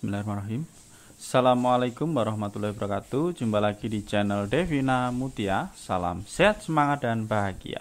Bismillahirrahmanirrahim. Assalamualaikum warahmatullahi wabarakatuh. Jumpa lagi di channel Devina Mutia. Salam sehat, semangat, dan bahagia.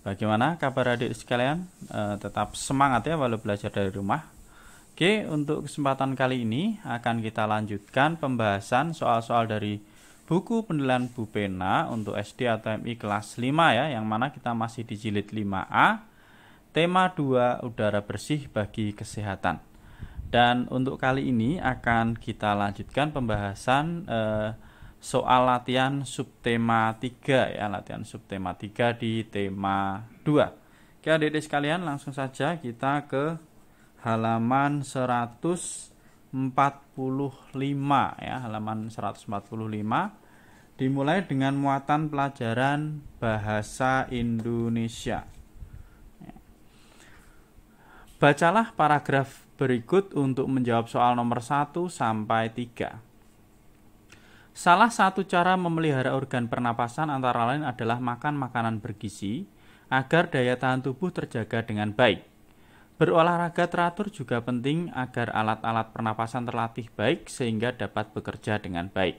Bagaimana kabar adik sekalian? Tetap semangat ya walau belajar dari rumah. Oke, untuk kesempatan kali ini akan kita lanjutkan pembahasan soal-soal dari buku penilaian Bu Pena untuk SD atau MI kelas 5 ya, yang mana kita masih di jilid 5A, tema 2 udara bersih bagi kesehatan. Dan untuk kali ini akan kita lanjutkan pembahasan soal latihan subtema 3 ya, latihan subtema 3 di tema 2. Oke adik-adik sekalian, langsung saja kita ke halaman 145 ya, halaman 145. Dimulai dengan muatan pelajaran bahasa Indonesia. Bacalah paragraf berikut untuk menjawab soal nomor 1 sampai 3. Salah satu cara memelihara organ pernapasan antara lain adalah makan makanan bergizi agar daya tahan tubuh terjaga dengan baik. Berolahraga teratur juga penting agar alat-alat pernapasan terlatih baik sehingga dapat bekerja dengan baik.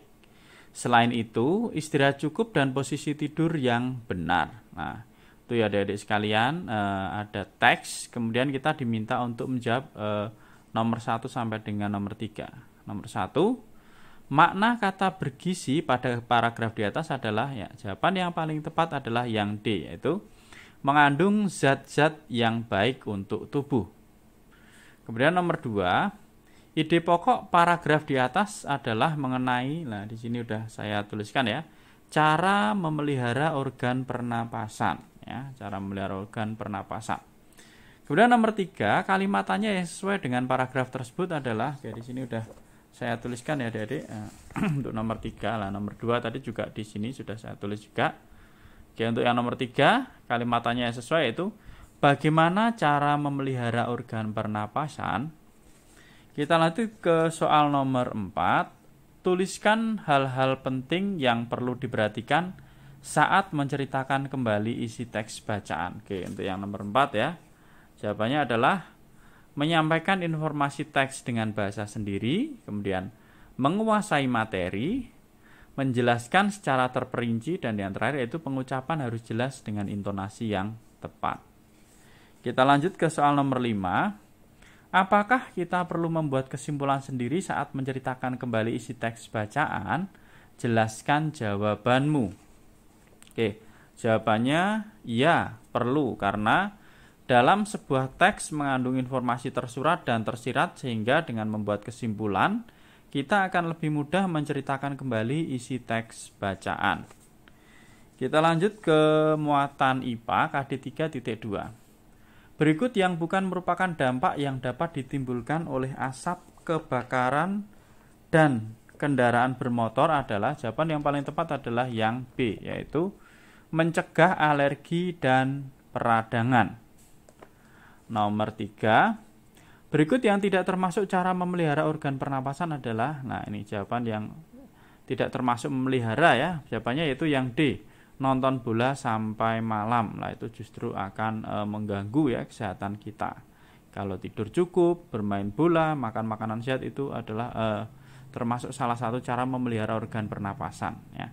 Selain itu, istirahat cukup dan posisi tidur yang benar. Nah, itu ya adik-adik sekalian, ada teks, kemudian kita diminta untuk menjawab nomor 1 sampai dengan nomor 3. Nomor 1, makna kata bergizi pada paragraf di atas adalah, ya, jawaban yang paling tepat adalah yang D, yaitu mengandung zat-zat yang baik untuk tubuh. Kemudian nomor 2, ide pokok paragraf di atas adalah mengenai, nah di sini udah saya tuliskan ya, cara memelihara organ pernapasan. Ya, cara memelihara organ pernapasan. Kemudian nomor 3, kalimatannya yang sesuai dengan paragraf tersebut adalah, ya di sini udah saya tuliskan ya adik-adik, untuk nomor 3 lah. Nomor 2 tadi juga di sini sudah saya tulis juga. Oke, untuk yang nomor 3, kalimatannya yang sesuai itu bagaimana cara memelihara organ pernapasan. Kita lanjut ke soal nomor 4. Tuliskan hal-hal penting yang perlu diperhatikan saat menceritakan kembali isi teks bacaan. Oke, untuk yang nomor 4 ya, jawabannya adalah menyampaikan informasi teks dengan bahasa sendiri, kemudian menguasai materi, menjelaskan secara terperinci, dan yang terakhir yaitu pengucapan harus jelas dengan intonasi yang tepat. Kita lanjut ke soal nomor 5. Apakah kita perlu membuat kesimpulan sendiri saat menceritakan kembali isi teks bacaan? Jelaskan jawabanmu. Oke, jawabannya ya, perlu, karena dalam sebuah teks mengandung informasi tersurat dan tersirat sehingga dengan membuat kesimpulan kita akan lebih mudah menceritakan kembali isi teks bacaan. Kita lanjut ke muatan IPA KD 3.2. Berikut yang bukan merupakan dampak yang dapat ditimbulkan oleh asap kebakaran dan kendaraan bermotor adalah, jawaban yang paling tepat adalah yang B, yaitu mencegah alergi dan peradangan. Nomor 3, berikut yang tidak termasuk cara memelihara organ pernapasan adalah, nah ini jawaban yang tidak termasuk memelihara ya, jawabannya yaitu yang D, nonton bola sampai malam. Lah itu justru akan mengganggu ya kesehatan kita. Kalau tidur cukup, bermain bola, makan makanan sehat itu adalah termasuk salah satu cara memelihara organ pernapasan ya.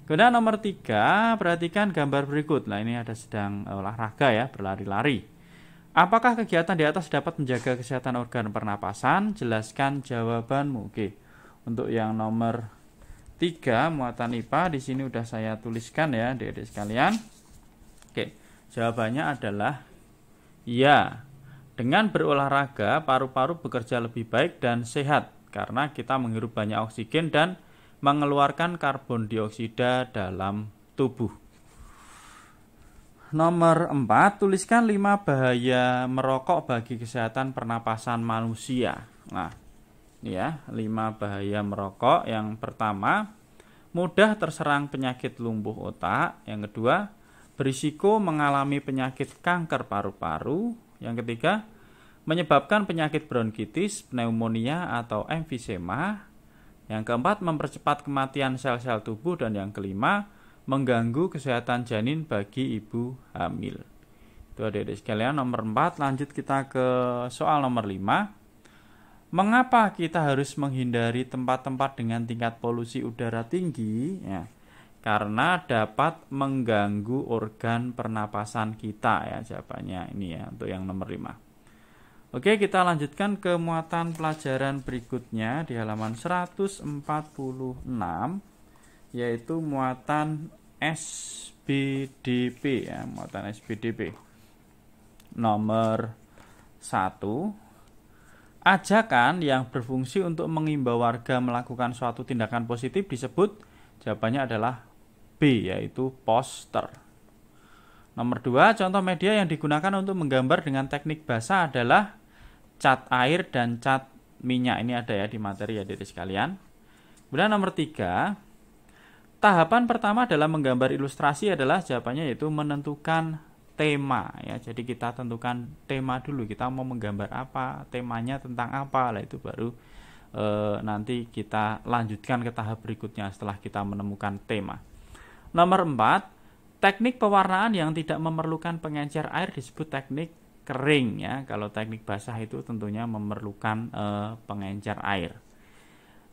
Kemudian nomor 3, perhatikan gambar berikut. Nah ini ada sedang olahraga ya, berlari-lari. Apakah kegiatan di atas dapat menjaga kesehatan organ pernapasan? Jelaskan jawabanmu. Oke. Untuk yang nomor 3, muatan IPA di sini udah saya tuliskan ya, adik-adik sekalian. Oke. Jawabannya adalah ya. Dengan berolahraga, paru-paru bekerja lebih baik dan sehat karena kita menghirup banyak oksigen dan mengeluarkan karbon dioksida dalam tubuh. Nomor 4, tuliskan 5 bahaya merokok bagi kesehatan pernapasan manusia. Nah, ini ya, 5 bahaya merokok. Yang pertama, mudah terserang penyakit lumpuh otak. Yang kedua, berisiko mengalami penyakit kanker paru-paru. Yang ketiga, menyebabkan penyakit bronkitis, pneumonia atau emfisema. Yang keempat, mempercepat kematian sel-sel tubuh. Dan yang kelima, mengganggu kesehatan janin bagi ibu hamil. Itu adik-adik sekalian nomor 4. Lanjut kita ke soal nomor 5. Mengapa kita harus menghindari tempat-tempat dengan tingkat polusi udara tinggi? Ya, karena dapat mengganggu organ pernapasan kita ya, jawabannya ini ya untuk yang nomor 5. Oke, kita lanjutkan ke muatan pelajaran berikutnya di halaman 146, yaitu muatan SBDP ya, muatan SBDP. Nomor 1, ajakan yang berfungsi untuk mengimbau warga melakukan suatu tindakan positif disebut, jawabannya adalah B, yaitu poster. Nomor 2, contoh media yang digunakan untuk menggambar dengan teknik basah adalah cat air dan cat minyak. Ini ada ya di materi ya adik sekalian. Kemudian nomor 3, tahapan pertama dalam menggambar ilustrasi adalah, jawabannya yaitu menentukan tema ya. Jadi kita tentukan tema dulu, kita mau menggambar apa, temanya tentang apa, lah itu baru nanti kita lanjutkan ke tahap berikutnya setelah kita menemukan tema. Nomor 4, teknik pewarnaan yang tidak memerlukan pengencer air disebut teknik kering ya. Kalau teknik basah itu tentunya memerlukan pengencer air.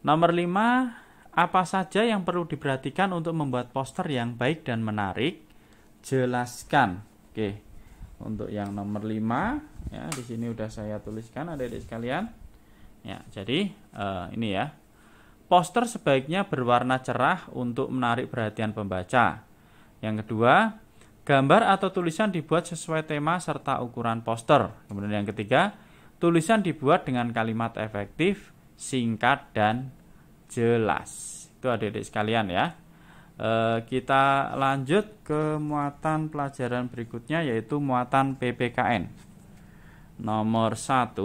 Nomor 5, apa saja yang perlu diperhatikan untuk membuat poster yang baik dan menarik? Jelaskan. Oke. Untuk yang nomor 5 ya, di sini udah saya tuliskan adik-adik sekalian. Ya, jadi ini ya. Poster sebaiknya berwarna cerah untuk menarik perhatian pembaca. Yang kedua, gambar atau tulisan dibuat sesuai tema serta ukuran poster. Kemudian yang ketiga, tulisan dibuat dengan kalimat efektif, singkat, dan jelas. Itu adik-adik sekalian ya. Kita lanjut ke muatan pelajaran berikutnya, yaitu muatan PPKN. Nomor 1,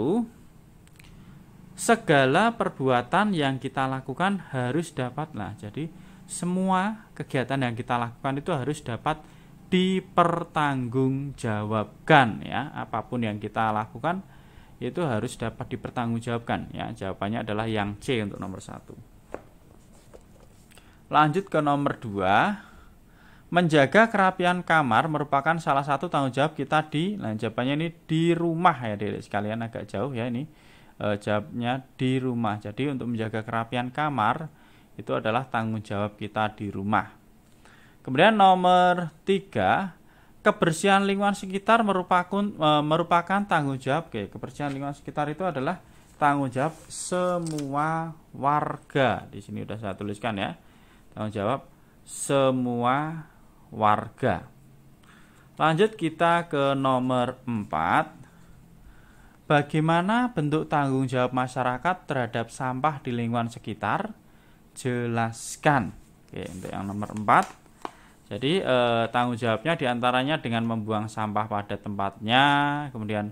segala perbuatan yang kita lakukan harus dapat. Nah, jadi semua kegiatan yang kita lakukan itu harus dapat dipertanggungjawabkan ya. Apapun yang kita lakukan itu harus dapat dipertanggungjawabkan ya. Jawabannya adalah yang C untuk nomor 1. Lanjut ke nomor 2, menjaga kerapian kamar merupakan salah satu tanggung jawab kita jawabannya ini di rumah ya adik sekalian, agak jauh ya ini. Jawabnya di rumah. Jadi untuk menjaga kerapian kamar itu adalah tanggung jawab kita di rumah. Kemudian nomor 3, kebersihan lingkungan sekitar merupakan tanggung jawab. Oke, kebersihan lingkungan sekitar itu adalah tanggung jawab semua warga. Di sini sudah saya tuliskan ya. Tanggung jawab semua warga. Lanjut kita ke nomor 4. Bagaimana bentuk tanggung jawab masyarakat terhadap sampah di lingkungan sekitar? Jelaskan. Oke, untuk yang nomor 4. Jadi tanggung jawabnya diantaranya dengan membuang sampah pada tempatnya, kemudian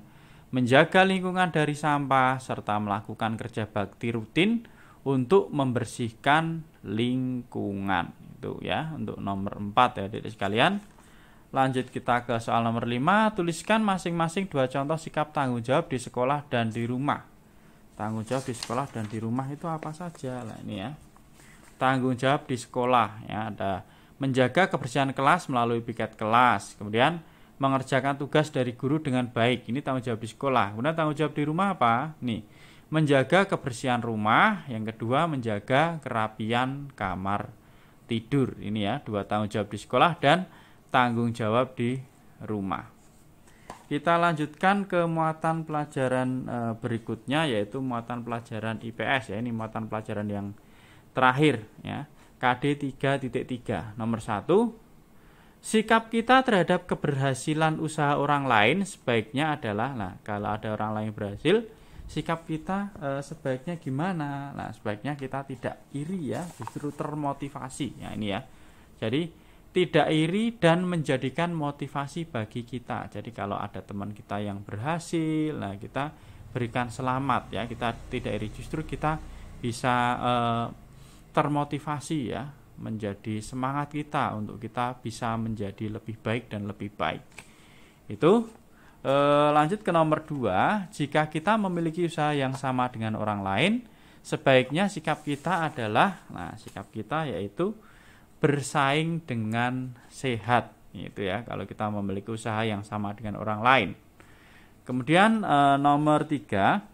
menjaga lingkungan dari sampah, serta melakukan kerja bakti rutin untuk membersihkan lingkungan. Itu ya untuk nomor 4 ya adik sekalian. Lanjut kita ke soal nomor 5, tuliskan masing-masing 2 contoh sikap tanggung jawab di sekolah dan di rumah. Tanggung jawab di sekolah dan di rumah itu apa saja? Nah ini ya. Tanggung jawab di sekolah ya, ada menjaga kebersihan kelas melalui piket kelas, kemudian mengerjakan tugas dari guru dengan baik. Ini tanggung jawab di sekolah. Kemudian tanggung jawab di rumah apa? Nih, menjaga kebersihan rumah. Yang kedua, menjaga kerapian kamar tidur. Ini ya, 2 tanggung jawab di sekolah dan tanggung jawab di rumah. Kita lanjutkan ke muatan pelajaran berikutnya, yaitu muatan pelajaran IPS ya. Ini muatan pelajaran yang terakhir ya. KD 3.3. Nomor 1, sikap kita terhadap keberhasilan usaha orang lain sebaiknya adalah, nah kalau ada orang lain berhasil, sikap kita sebaiknya gimana? Nah sebaiknya kita tidak iri ya, justru termotivasi ya ini ya. Jadi tidak iri dan menjadikan motivasi bagi kita. Jadi kalau ada teman kita yang berhasil, nah kita berikan selamat ya, kita tidak iri, justru kita bisa termotivasi ya, menjadi semangat kita untuk kita bisa menjadi lebih baik dan lebih baik. Itu lanjut ke nomor 2, jika kita memiliki usaha yang sama dengan orang lain, sebaiknya sikap kita adalah, nah sikap kita yaitu bersaing dengan sehat. Itu ya, kalau kita memiliki usaha yang sama dengan orang lain. Kemudian nomor 3,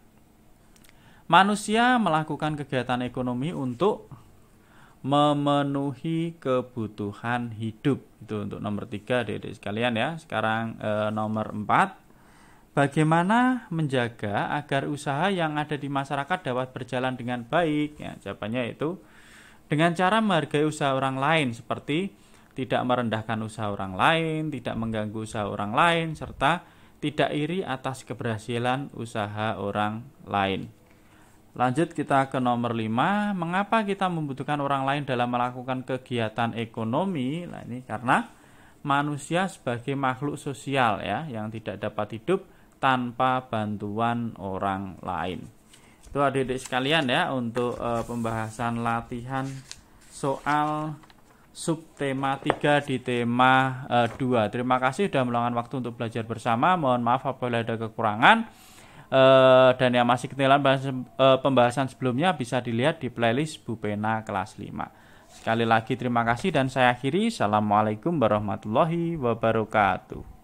Manusia melakukan kegiatan ekonomi untuk memenuhi kebutuhan hidup. Itu untuk nomor 3 Adik-adik sekalian ya. Sekarang nomor 4. Bagaimana menjaga agar usaha yang ada di masyarakat dapat berjalan dengan baik? Ya, jawabannya itu dengan cara menghargai usaha orang lain, seperti tidak merendahkan usaha orang lain, tidak mengganggu usaha orang lain, serta tidak iri atas keberhasilan usaha orang lain. Lanjut kita ke nomor 5. Mengapa kita membutuhkan orang lain dalam melakukan kegiatan ekonomi? Nah, ini karena manusia sebagai makhluk sosial ya, yang tidak dapat hidup tanpa bantuan orang lain. Itu adik-adik sekalian ya untuk pembahasan latihan soal subtema 3 di tema 2. Terima kasih sudah meluangkan waktu untuk belajar bersama. Mohon maaf apabila ada kekurangan. Dan yang masih ketinggalan pembahasan sebelumnya bisa dilihat di playlist Bu Pena kelas 5. Sekali lagi terima kasih dan saya akhiri. Assalamualaikum warahmatullahi wabarakatuh.